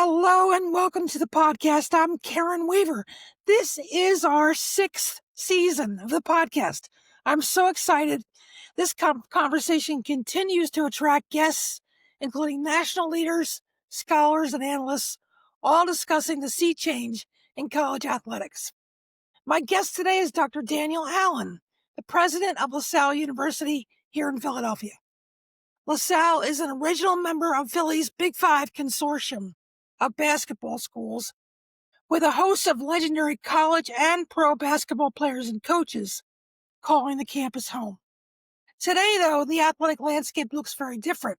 Hello and welcome to the podcast. I'm Karen Weaver. This is our 6th season of the podcast. I'm so excited. This conversation continues to attract guests, including national leaders, scholars, and analysts, all discussing the sea change in college athletics. My guest today is Dr. Daniel Allen, the president of LaSalle University here in Philadelphia. LaSalle is an original member of Philly's Big Five consortium of basketball schools, with a host of legendary college and pro basketball players and coaches calling the campus home. Today, though, the athletic landscape looks very different.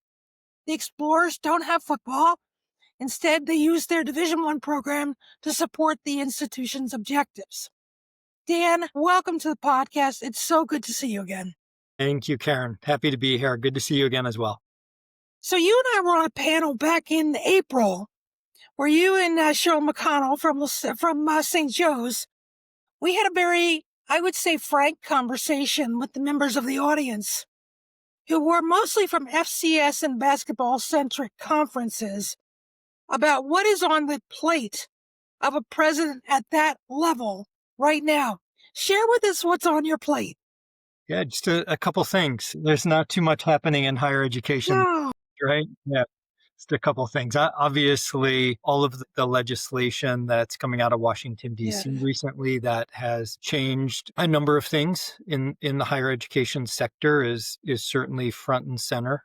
The Explorers don't have football. Instead, they use their Division I program to support the institution's objectives. Dan, welcome to the podcast. It's so good to see you again. Thank you, Karen. Happy to be here. Good to see you again as well. So you and I were on a panel back in April where you and Cheryl McConnell from St. Joe's, we had a very, I would say, frank conversation with the members of the audience who were mostly from FCS and basketball-centric conferences about what is on the plate of a president at that level right now. Share with us what's on your plate. Yeah, just a couple things. There's not too much happening in higher education, right? Yeah. Just a couple of things. Obviously, all of the legislation that's coming out of Washington, D.C. recently that has changed a number of things in the higher education sector is certainly front and center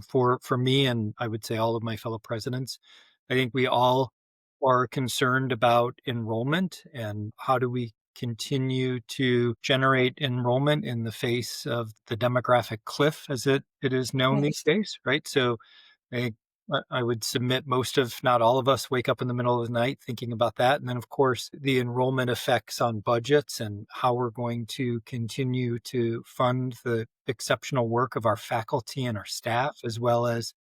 for me and I would say all of my fellow presidents. I think we all are concerned about enrollment and how do we continue to generate enrollment in the face of the demographic cliff, as it is known these days, right? So I would submit most of, not all of us, wake up in the middle of the night thinking about that. And then, of course, the enrollment effects on budgets and how we're going to continue to fund the exceptional work of our faculty and our staff, as well as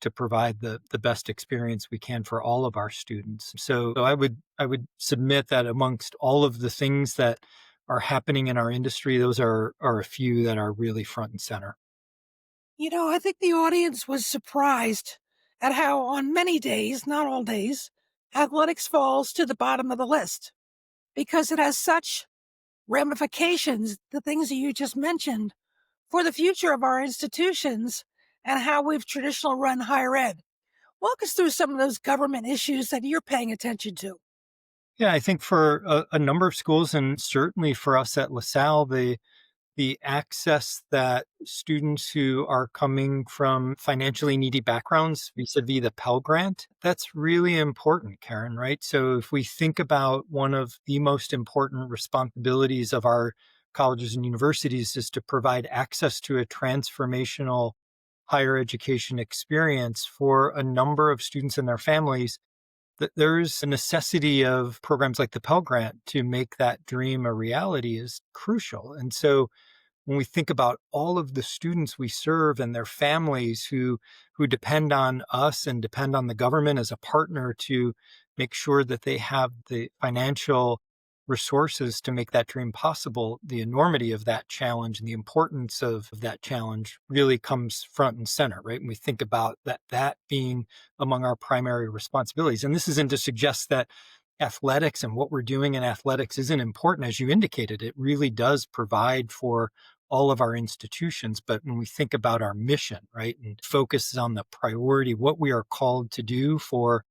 to provide the best experience we can for all of our students. So I would submit that amongst all of the things that are happening in our industry, those are a few that are really front and center. You know, I think the audience was surprised at how on many days, not all days, athletics falls to the bottom of the list because it has such ramifications, the things that you just mentioned, for the future of our institutions and how we've traditionally run higher ed. Walk us through some of those government issues that you're paying attention to. Yeah, I think for a number of schools and certainly for us at LaSalle, the access that students who are coming from financially needy backgrounds vis-a-vis the Pell Grant, that's really important, Karen, right? So if we think about one of the most important responsibilities of our colleges and universities is to provide access to a transformational higher education experience for a number of students and their families, that there's a necessity of programs like the Pell Grant to make that dream a reality is crucial. And so when we think about all of the students we serve and their families who depend on us and depend on the government as a partner to make sure that they have the financial resources to make that dream possible, the enormity of that challenge and the importance of that challenge really comes front and center, right? And we think about that being among our primary responsibilities. And this isn't to suggest that athletics and what we're doing in athletics isn't important. As you indicated, it really does provide for all of our institutions. But when we think about our mission, right, and focus on the priority, what we are called to do for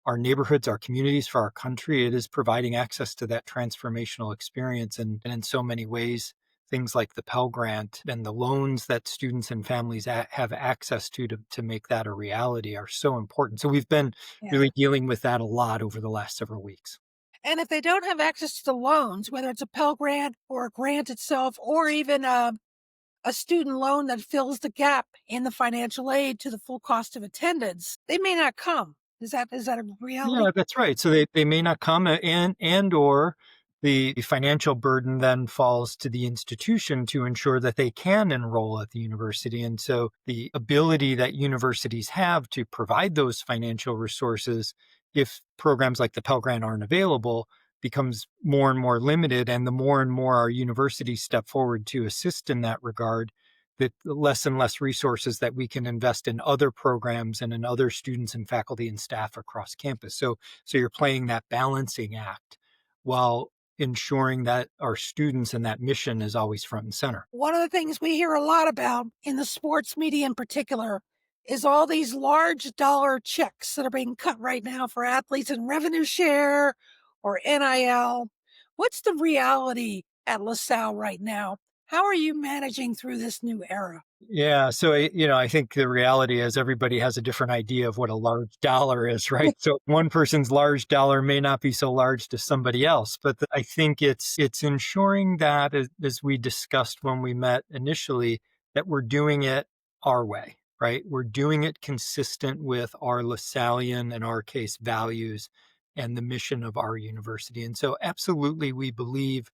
our neighborhoods, our communities, for our country, it is providing access to that transformational experience. And in so many ways, things like the Pell Grant and the loans that students and families have access to make that a reality are so important. So we've been really dealing with that a lot over the last several weeks. And if they don't have access to the loans, whether it's a Pell Grant or a grant itself, or even a student loan that fills the gap in the financial aid to the full cost of attendance, they may not come. Is that a reality? Yeah, that's right. So they may not come or the financial burden then falls to the institution to ensure that they can enroll at the university. And so the ability that universities have to provide those financial resources, if programs like the Pell Grant aren't available, becomes more and more limited. And the more and more our universities step forward to assist in that regard, the less and less resources that we can invest in other programs and in other students and faculty and staff across campus. So you're playing that balancing act while ensuring that our students and that mission is always front and center. One of the things we hear a lot about in the sports media in particular is all these large dollar checks that are being cut right now for athletes in revenue share or NIL. What's the reality at LaSalle right now? How are you managing through this new era? Yeah. So, I think the reality is everybody has a different idea of what a large dollar is, right? So one person's large dollar may not be so large to somebody else, but I think it's ensuring that, as we discussed when we met initially, that we're doing it our way, right? We're doing it consistent with our LaSallian, in our case, values and the mission of our university. And so absolutely, we believe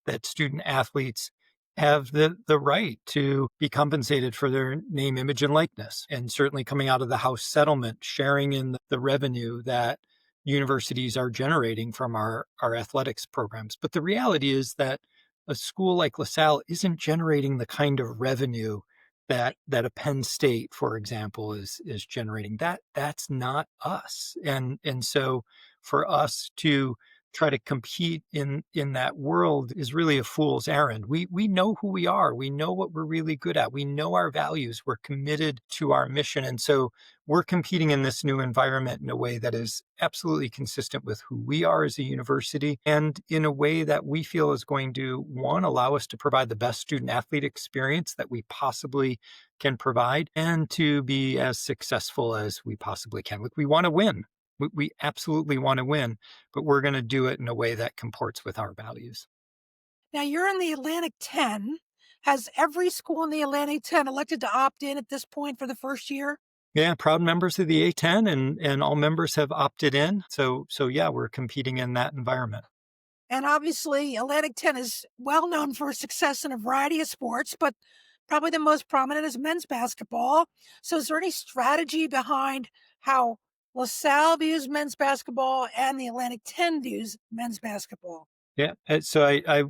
that student athletes have the right to be compensated for their name, image, and likeness. And certainly coming out of the House settlement, sharing in the revenue that universities are generating from our athletics programs. But the reality is that a school like LaSalle isn't generating the kind of revenue that a Penn State, for example, is generating. That's not us. And so for us to try to compete in that world is really a fool's errand. We know who we are. We know what we're really good at. We know our values. We're committed to our mission. And so we're competing in this new environment in a way that is absolutely consistent with who we are as a university, and in a way that we feel is going to, one, allow us to provide the best student athlete experience that we possibly can provide, and to be as successful as we possibly can. Look, we want to win. We absolutely want to win, but we're going to do it in a way that comports with our values. Now, you're in the Atlantic 10. Has every school in the Atlantic 10 elected to opt in at this point for the first year? Yeah, proud members of the A10, and all members have opted in. So yeah, we're competing in that environment. And obviously, Atlantic 10 is well known for success in a variety of sports, but probably the most prominent is men's basketball. So, is there any strategy behind how LaSalle views men's basketball and the Atlantic 10 views men's basketball? Yeah. So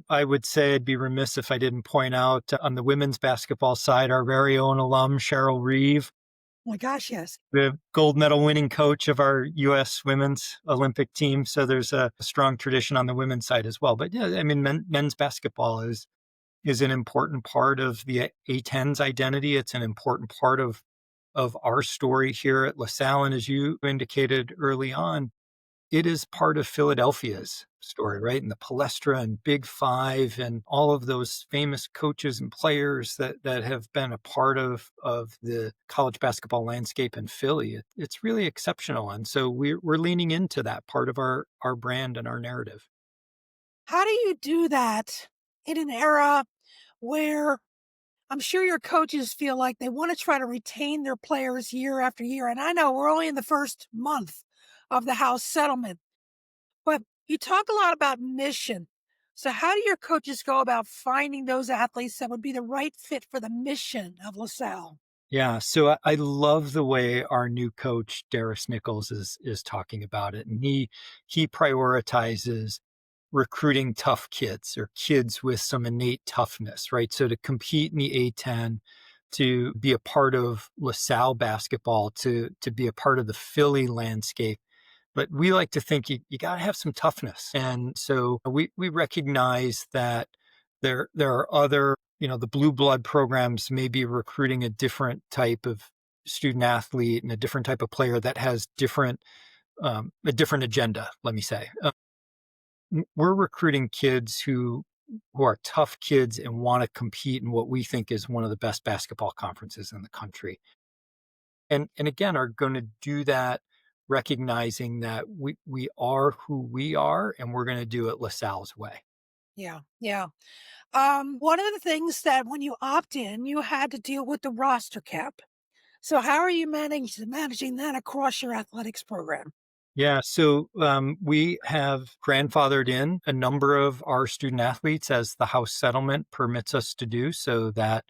I would say I'd be remiss if I didn't point out on the women's basketball side, our very own alum, Cheryl Reeve, Oh my gosh, yes. the gold medal winning coach of our U.S. women's Olympic team. So there's a strong tradition on the women's side as well. But yeah, I mean, men's basketball is an important part of the A10's identity. It's an important part of our story here at LaSalle. And as you indicated early on, it is part of Philadelphia's story, right? And the Palestra and Big Five and all of those famous coaches and players that have been a part of the college basketball landscape in Philly. It's really exceptional. And so we're leaning into that part of our brand and our narrative. How do you do that in an era where I'm sure your coaches feel like they want to try to retain their players year after year? And I know we're only in the first month of the House settlement, but you talk a lot about mission. So, how do your coaches go about finding those athletes that would be the right fit for the mission of LaSalle? Yeah, so I love the way our new coach Darius Nichols is talking about it, and he prioritizes recruiting tough kids, or kids with some innate toughness, right? So to compete in the A10, to be a part of LaSalle basketball, to be a part of the Philly landscape. But we like to think you got to have some toughness. And so we recognize that there are other, the blue blood programs may be recruiting a different type of student athlete and a different type of player that has a different agenda, let me say. We're recruiting kids who are tough kids and want to compete in what we think is one of the best basketball conferences in the country. And again, are going to do that recognizing that we are who we are, and we're going to do it LaSalle's way. Yeah, yeah. One of the things that when you opt in, you had to deal with the roster cap. So, how are you managing that across your athletics program? Yeah, so we have grandfathered in a number of our student athletes as the House settlement permits us to do, so that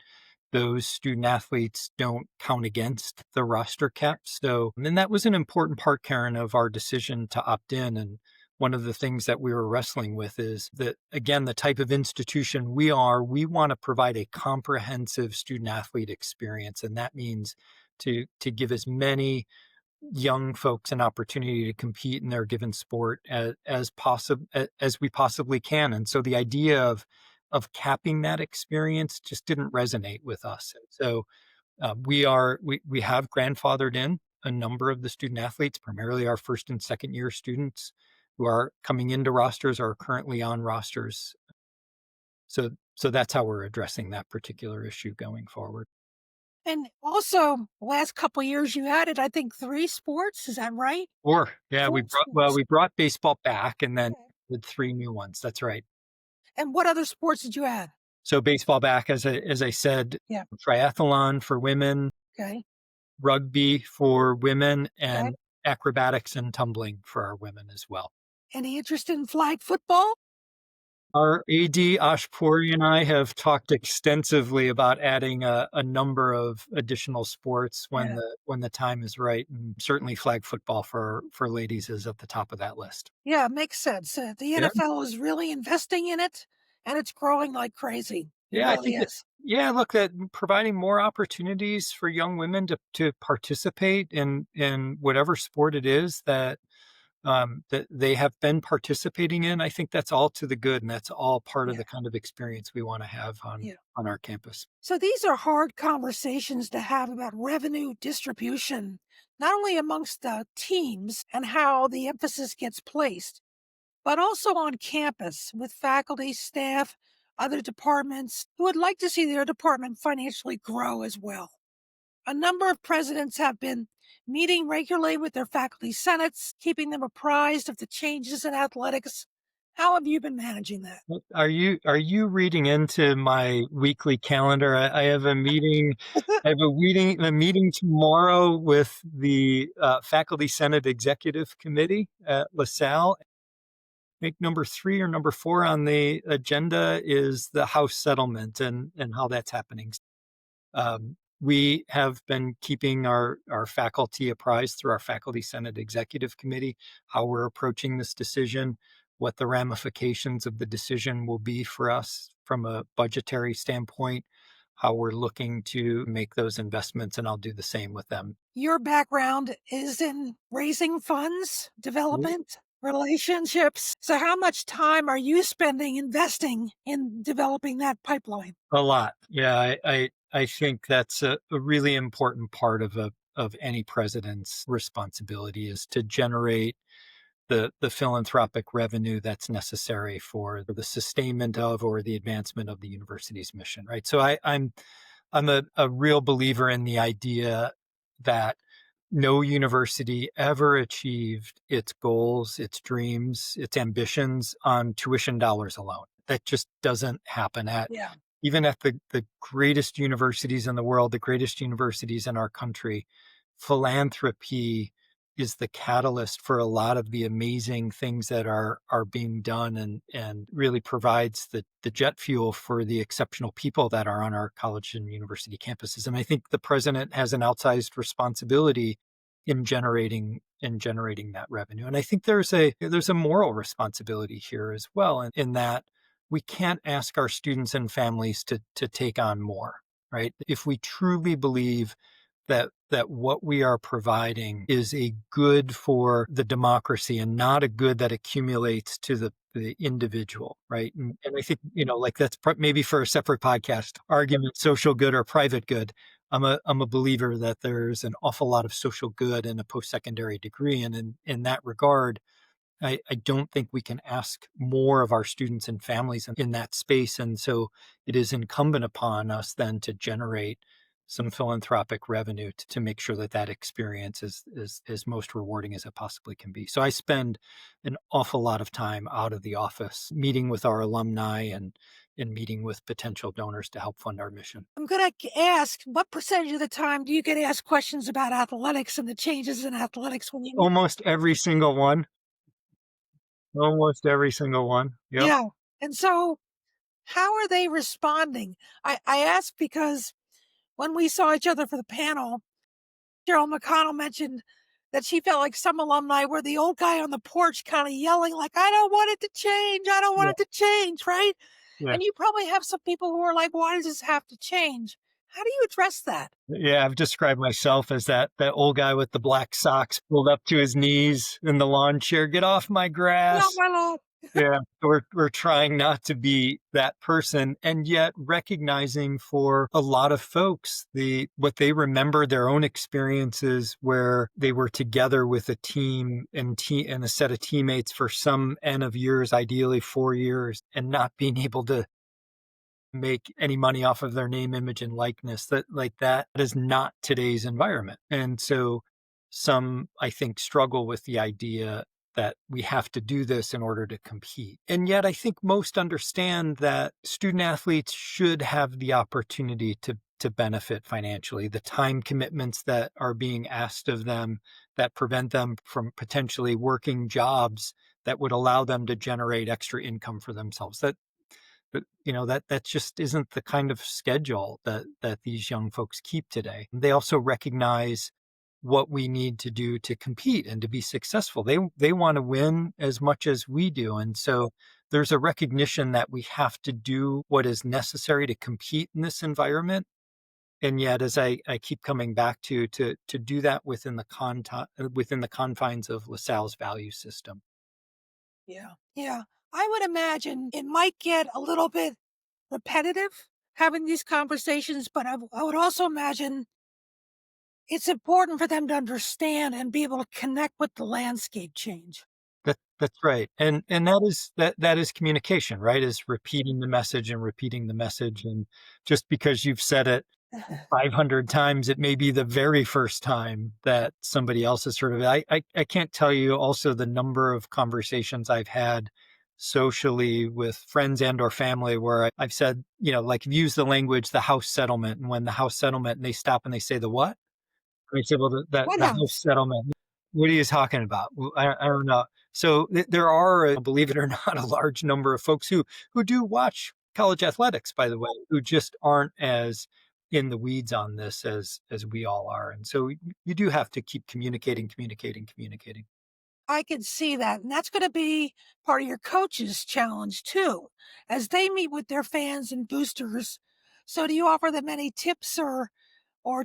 those student athletes don't count against the roster cap. So, and that was an important part, Karen, of our decision to opt in. And one of the things that we were wrestling with is that, again, the type of institution we are, we want to provide a comprehensive student athlete experience. And that means to give as many young folks an opportunity to compete in their given sport as possible as we possibly can. And so the idea of capping that experience just didn't resonate with us. So we have grandfathered in a number of the student athletes, primarily our first and second year students who are coming into rosters or are currently on rosters. So that's how we're addressing that particular issue going forward. And also, last couple years you added, I think, 3 sports. Is that right? Or yeah, 4 sports. we brought baseball back and then Okay. did 3 new ones. That's right. And what other sports did you add? So baseball back, as I said, Yeah. triathlon for women, Okay. rugby for women, Okay. and acrobatics and tumbling for our women as well. Any interest in flag football? Our AD, Ashpuri, and I have talked extensively about adding a number of additional sports Yeah. when the time is right, and certainly flag football for ladies is at the top of that list. Yeah, makes sense. The Yeah, NFL is really investing in it, and it's growing like crazy. It yeah, I really think that is. yeah, look, that providing more opportunities for young women to participate in whatever sport it is that they have been participating in, I think that's all to the good, and that's all part of Yeah. the kind of experience we want to have Yeah. on our campus. So these are hard conversations to have about revenue distribution, not only amongst the teams and how the emphasis gets placed, but also on campus with faculty, staff, other departments who would like to see their department financially grow as well. A number of presidents have been meeting regularly with their faculty senates, keeping them apprised of the changes in athletics. How have you been managing that? Are you reading into my weekly calendar? I have a meeting. I have a meeting tomorrow with the Faculty Senate Executive Committee at LaSalle. I think number 3 or number 4 on the agenda is the House settlement and how that's happening. We have been keeping our faculty apprised through our Faculty Senate Executive Committee, how we're approaching this decision, what the ramifications of the decision will be for us from a budgetary standpoint, how we're looking to make those investments, and I'll do the same with them. Your background is in raising funds, development, relationships. So, how much time are you spending investing in developing that pipeline? A lot. Yeah, I think that's a really important part of any president's responsibility is to generate the philanthropic revenue that's necessary for the sustainment of or the advancement of the university's mission, right? So I'm a real believer in the idea that no university ever achieved its goals, its dreams, its ambitions on tuition dollars alone. That just doesn't happen at Yeah. even at the greatest universities in the world, the greatest universities in our country. Philanthropy is the catalyst for a lot of the amazing things that are being done and really provides the jet fuel for the exceptional people that are on our college and university campuses. And I think the president has an outsized responsibility in generating that revenue. And I think there's a moral responsibility here as well, in that we can't ask our students and families to take on more, right? If we truly believe that what we are providing is a good for the democracy and not a good that accumulates to the individual, right? And I think, like that's maybe for a separate podcast argument, social good or private good. I'm a believer that there's an awful lot of social good in a post-secondary degree. And in that regard, I don't think we can ask more of our students and families in that space. And so it is incumbent upon us then to generate some philanthropic revenue to make sure that experience is as most rewarding as it possibly can be. So I spend an awful lot of time out of the office meeting with our alumni and meeting with potential donors to help fund our mission. I'm going to ask what percentage of the time do you get asked questions about athletics and the changes in athletics when you meet? Almost every single one. Almost every single one. Yep. Yeah. And so, how are they responding? I ask because when we saw each other for the panel, Gerald McConnell mentioned that she felt like some alumni were the old guy on the porch kind of yelling like, I don't want it to change. I don't want Yeah. it to change, right? Yeah. And you probably have some people who are like, why does this have to change? How do you address that? Yeah, I've described myself as that old guy with the black socks pulled up to his knees in the lawn chair. "Get off my No, grass." my lord. Yeah, we're trying not to be that person, and yet recognizing for a lot of folks, what they remember their own experiences where they were together with a team and a set of teammates for some N of years, ideally 4 years, and not being able to make any money off of their name, image, and likeness. That is not today's environment. And so some, I think, struggle with the idea that we have to do this in order to compete. And yet I think most understand that student athletes should have the opportunity to benefit financially. The time commitments that are being asked of them that prevent them from potentially working jobs that would allow them to generate extra income for themselves. But that just isn't the kind of schedule that these young folks keep today. They also recognize what we need to do to compete and to be successful. They want to win as much as we do, and so there's a recognition that we have to do what is necessary to compete in this environment. And yet, as I keep coming back to do that within the confines of LaSalle's value system. Yeah. Yeah. I would imagine it might get a little bit repetitive having these conversations, but I would also imagine it's important for them to understand and be able to connect with the landscape change. That's right. And that is communication, right? Is repeating the message and repeating the message. And just because you've said it 500 times, it may be the very first time that somebody else has heard of it. I can't tell you also the number of conversations I've had socially with friends and or family where I've said, like use the language, the house settlement. And when the house settlement, and they stop and they say the what? I said, well, What the house else? settlement. What are you talking about? Well, I don't know. So there are, believe it or not, a large number of folks who do watch college athletics, by the way, who just aren't as in the weeds on this as we all are. And so you do have to keep communicating, communicating, communicating. I can see that. And that's going to be part of your coach's challenge too, as they meet with their fans and boosters. So do you offer them any tips or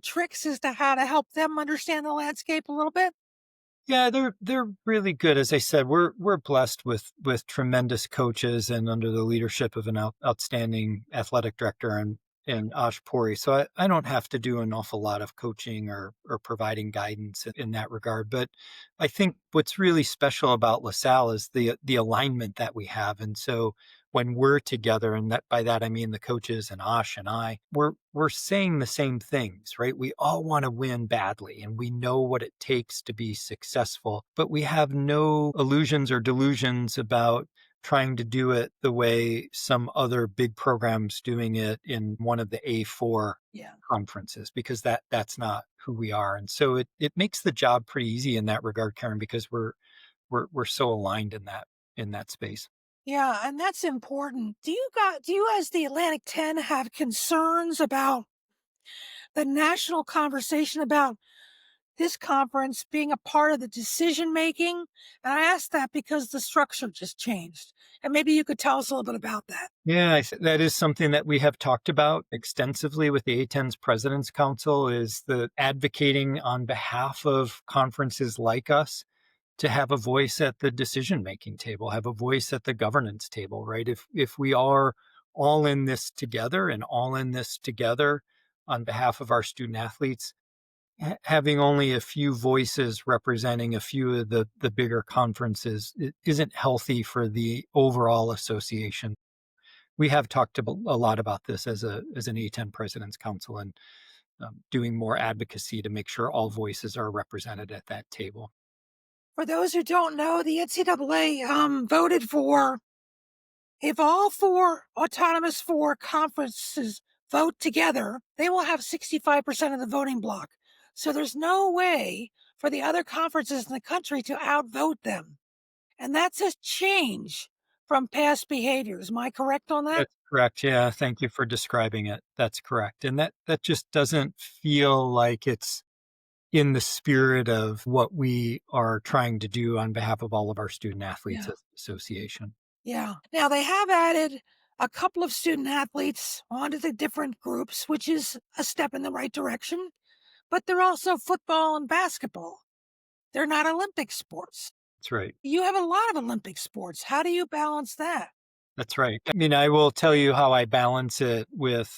tricks as to how to help them understand the landscape a little bit? Yeah, they're really good. As I said, we're blessed with tremendous coaches and under the leadership of an outstanding athletic director and Ash Puri. So I don't have to do an awful lot of coaching or providing guidance in that regard. But I think what's really special about LaSalle is the alignment that we have. And so when we're together, and that by that I mean the coaches and Ash and I, we're saying the same things, right? We all want to win badly and we know what it takes to be successful, but we have no illusions or delusions about trying to do it the way some other big programs doing it in one of the A4 Yeah. conferences, because that's not who we are. And so it makes the job pretty easy in that regard, Karen, because we're so aligned in that space. Yeah, and that's important. Do you as the Atlantic 10 have concerns about the national conversation about this conference being a part of the decision making? And I ask that because the structure just changed. And maybe you could tell us a little bit about that. Yeah, that is something that we have talked about extensively with the A10's President's Council, is the advocating on behalf of conferences like us to have a voice at the decision-making table, have a voice at the governance table, right? If we are all in this together and all in this together on behalf of our student athletes, having only a few voices representing a few of the bigger conferences isn't healthy for the overall association. We have talked a lot about this as an A10 President's Council, and doing more advocacy to make sure all voices are represented at that table. For those who don't know, the NCAA voted for if all four autonomous four conferences vote together, they will have 65% of the voting block. So there's no way for the other conferences in the country to outvote them. And that's a change from past behaviors. Am I correct on that? That's correct. Yeah, thank you for describing it. That's correct. And that just doesn't feel like it's in the spirit of what we are trying to do on behalf of all of our student athletes Yeah. as an association. Yeah. Now they have added a couple of student athletes onto the different groups, which is a step in the right direction, but they're also football and basketball. They're not Olympic sports. That's right. You have a lot of Olympic sports. How do you balance that? That's right. I mean, I will tell you how I balance it with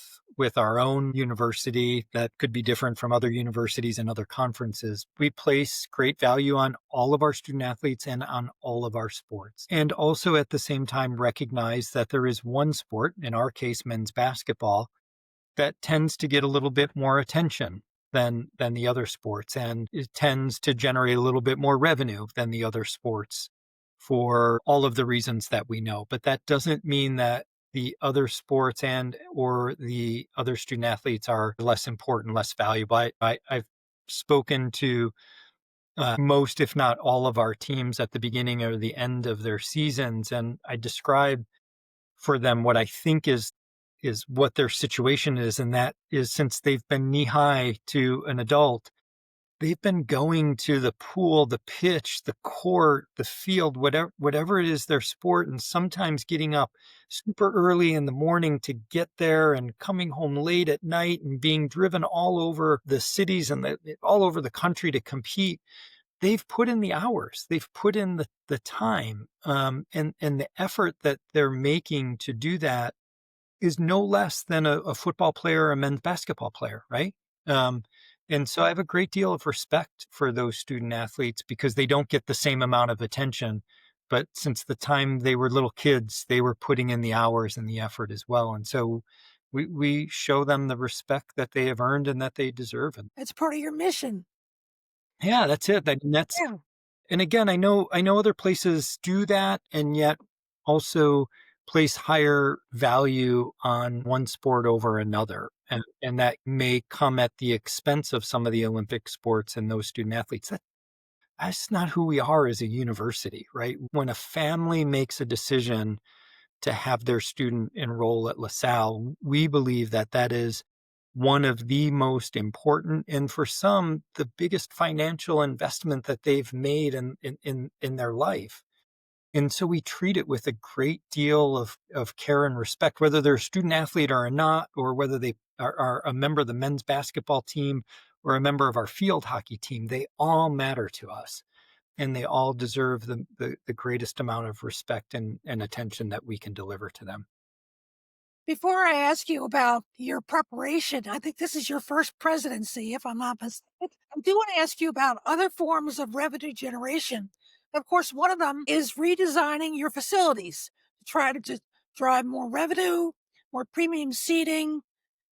our own university that could be different from other universities and other conferences. We place great value on all of our student athletes and on all of our sports. And also at the same time recognize that there is one sport, in our case men's basketball, that tends to get a little bit more attention than the other sports, and it tends to generate a little bit more revenue than the other sports for all of the reasons that we know. But that doesn't mean that the other sports and or the other student athletes are less important, less valuable. I've spoken to most, if not all, of our teams at the beginning or the end of their seasons, and I describe for them what I think is what their situation is, and that is since they've been knee high to an adult, they've been going to the pool, the pitch, the court, the field, whatever it is their sport, and sometimes getting up super early in the morning to get there and coming home late at night and being driven all over the cities and all over the country to compete. They've put in the hours, they've put in the time, and the effort that they're making to do that is no less than a football player or a men's basketball player, right? Um, and so I have a great deal of respect for those student athletes because they don't get the same amount of attention. But since the time they were little kids, they were putting in the hours and the effort as well. And so we show them the respect that they have earned and that they deserve. And It's part of your mission. yeah, that's it. Yeah. And again, I know other places do that and yet also place higher value on one sport over another. And that may come at the expense of some of the Olympic sports and those student athletes. That's not who we are as a university, right? When a family makes a decision to have their student enroll at LaSalle, we believe that that is one of the most important and for some the biggest financial investment that they've made in their life. And so we treat it with a great deal of care and respect, whether they're a student athlete or not, or whether they are a member of the men's basketball team or a member of our field hockey team. They all matter to us and they all deserve the greatest amount of respect and attention that we can deliver to them. Before I ask you about your preparation, I think this is your first presidency, if I'm not mistaken. I do want to ask you about other forms of revenue generation. Of course, one of them is redesigning your facilities to try to just drive more revenue, more premium seating.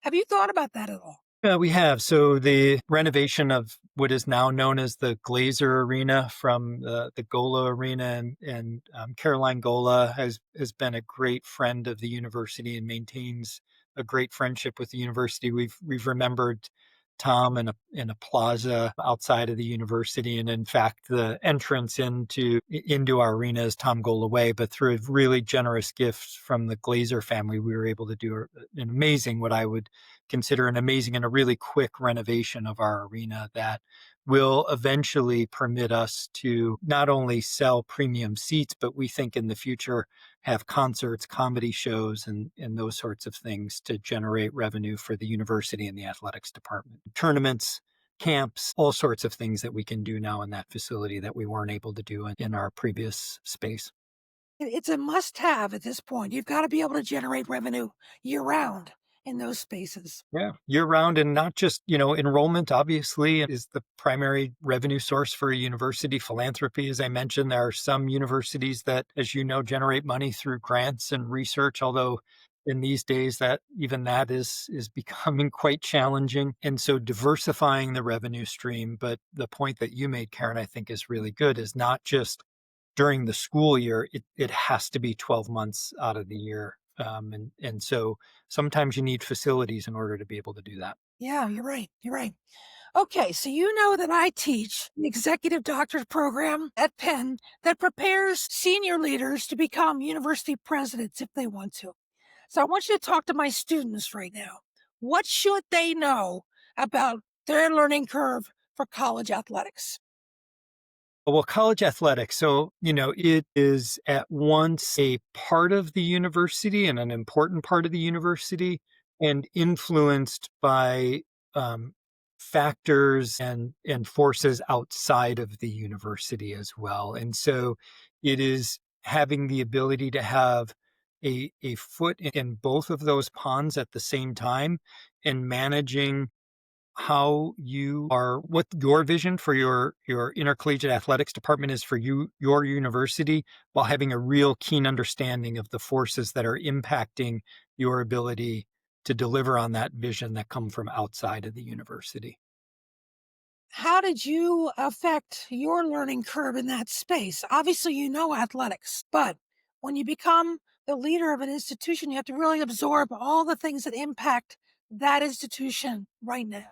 Have you thought about that at all? Yeah, we have. So the renovation of what is now known as the Glazer Arena from the Gola Arena and Caroline Gola has been a great friend of the university and maintains a great friendship with the university. We've remembered Tom in a plaza outside of the university, and in fact, the entrance into our arena is Tom Gola Way. But through a really generous gift from the Glazer family, we were able to do an amazing, what I would consider an amazing and a really quick renovation of our arena that will eventually permit us to not only sell premium seats, but we think in the future have concerts, comedy shows, and those sorts of things to generate revenue for the university and the athletics department. Tournaments, camps, all sorts of things that we can do now in that facility that we weren't able to do in our previous space. It's a must have at this point. You've got to be able to generate revenue year round in those spaces. Yeah, year round and not just, enrollment obviously is the primary revenue source for a university. Philanthropy, as I mentioned, there are some universities that, as you know, generate money through grants and research, although in these days that even that is becoming quite challenging. And so diversifying the revenue stream. But the point that you made, Karen, I think is really good, is not just during the school year, it has to be 12 months out of the year. And so sometimes you need facilities in order to be able to do that. Yeah, you're right. You're right. Okay, so you know that I teach an executive doctorate program at Penn that prepares senior leaders to become university presidents if they want to. So I want you to talk to my students right now. What should they know about their learning curve for college athletics? Well, college athletics. So, it is at once a part of the university and an important part of the university and influenced by um, factors and forces outside of the university as well. And so it is having the ability to have a foot in both of those ponds at the same time and managing what your vision for your intercollegiate athletics department is for your university, while having a real keen understanding of the forces that are impacting your ability to deliver on that vision that come from outside of the university. How did you affect your learning curve in that space? Obviously, you know athletics, but when you become the leader of an institution, you have to really absorb all the things that impact that institution right now.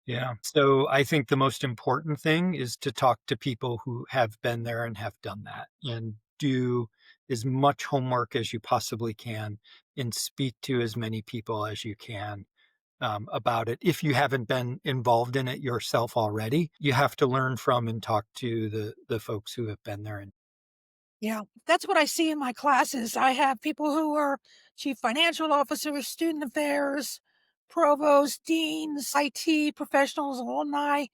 Yeah. So I think the most important thing is to talk to people who have been there and have done that and do as much homework as you possibly can and speak to as many people as you can about it. If you haven't been involved in it yourself already, you have to learn from and talk to the folks who have been there. And Yeah, that's what I see in my classes. I have people who are chief financial officers, student affairs, provosts, deans, IT professionals, alumni,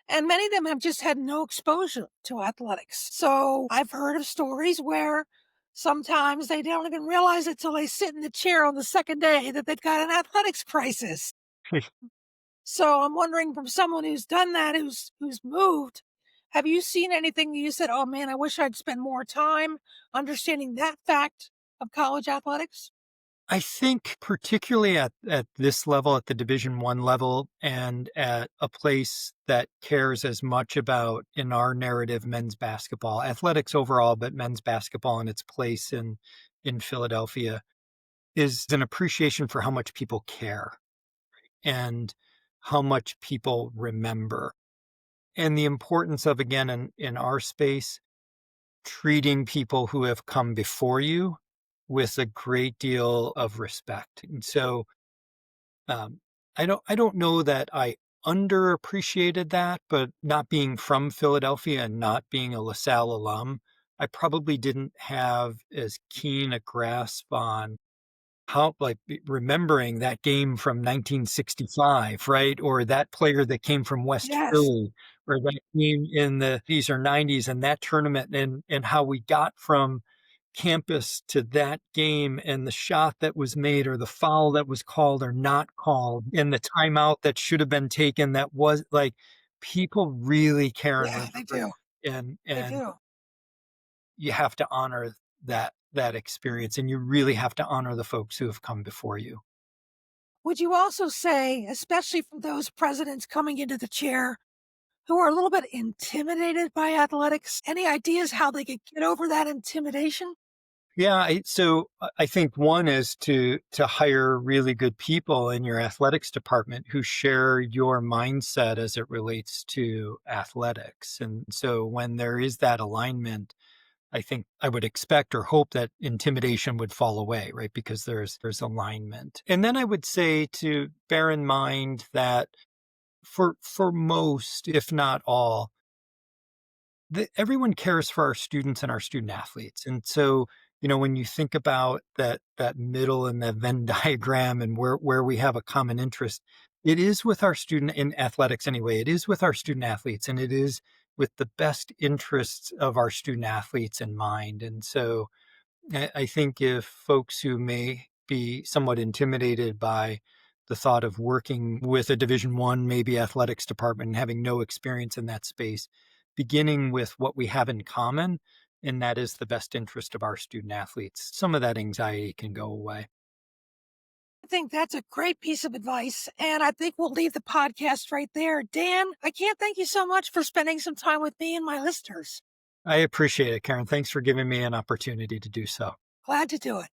and many of them have just had no exposure to athletics. So I've heard of stories where sometimes they don't even realize it till they sit in the chair on the second day that they've got an athletics crisis. So I'm wondering, from someone who's done that, who's moved, have you seen anything that you said, "Oh man, I wish I'd spend more time understanding that fact of college athletics"? I think particularly at this level, at the Division 1 level, and at a place that cares as much about, in our narrative, men's basketball, athletics overall, but men's basketball and its place in Philadelphia, is an appreciation for how much people care and how much people remember. And the importance of, again, in our space, treating people who have come before you with a great deal of respect. And so Um, I don't know that I underappreciated that, but not being from Philadelphia and not being a LaSalle alum, I probably didn't have as keen a grasp on how, like, remembering that game from 1965, right? Or that player that came from West Yes. Philly, or that game in the 80s or 90s and that tournament, and how we got from campus to that game and the shot that was made or the foul that was called or not called and the timeout that should have been taken that was like, people really care and Yeah, they remember, do. They and do. you have to honor that experience, and you really have to honor the folks who have come before you. Would you also say, especially from those presidents coming into the chair who are a little bit intimidated by athletics, any ideas how they could get over that intimidation? Yeah, I think one is to hire really good people in your athletics department who share your mindset as it relates to athletics. And so when there is that alignment, I think I would expect or hope that intimidation would fall away, right? Because there's alignment. And then I would say to bear in mind that for most, if not all, everyone cares for our students and our student athletes. And so, when you think about that middle and that Venn diagram and where we have a common interest, it is with our student in athletics anyway. It is with our student athletes, and it is with the best interests of our student athletes in mind. And so, I think if folks who may be somewhat intimidated by the thought of working with a Division 1, maybe athletics department, and having no experience in that space, beginning with what we have in common, and that is the best interest of our student athletes, some of that anxiety can go away. I think that's a great piece of advice, and I think we'll leave the podcast right there. Dan, I can't thank you so much for spending some time with me and my listeners. I appreciate it, Karen. Thanks for giving me an opportunity to do so. Glad to do it.